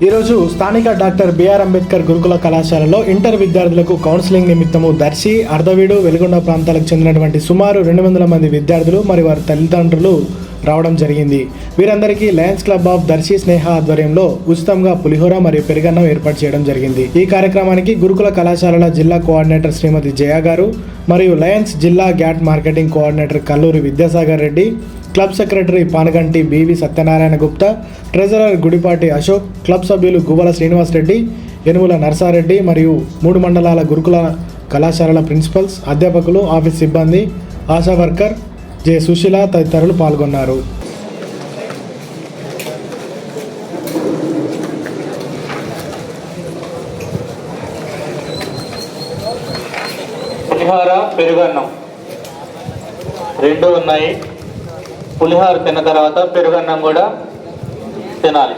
ఈరోజు స్థానిక doctor BR Ambedkar గురుకుల కళాశాలలో ఇంటర్ విద్యార్థులకు కౌన్సిలింగ్ నిమిత్తము దర్శి, అర్ధవీడు, వెలుగొండ ప్రాంతాలకు చెందినటువంటి సుమారు 200 మంది విద్యార్థులు మరియు వారి తల్లిదండ్రులు రావడం జరిగింది. వీరందరికీ లయన్స్ క్లబ్ ఆఫ్ దర్శి స్నేహ ఆధ్వర్యంలో ఉచితంగా పులిహోర మరియు పెరుగన్నం ఏర్పాటు చేయడం జరిగింది. ఈ కార్యక్రమానికి గురుకుల కళాశాలల జిల్లా కోఆర్డినేటర్ శ్రీమతి జయ గారు మరియు లయన్స్ జిల్లా GAT marketing coordinator Kalluri Vidyasagar Reddy, club secretary Panaganti BV Satyanarayana Gupta, treasurer Gudipati Ashok, club సభ్యులు గువ్వల శ్రీనివాస్ రెడ్డి, యనుమల నర్సారెడ్డి మరియు 3 మండలాల గురుకుల కళాశాలల ప్రిన్సిపల్స్, అధ్యాపకులు, ఆఫీస్ సిబ్బంది, ఆశా వర్కర్ జె సుశీల తదితరులు పాల్గొన్నారు. పులిహోర, పెరుగన్నం 2 ఉన్నాయి. పులిహోర తిన్న తర్వాత పెరుగన్నం కూడా తినాలి.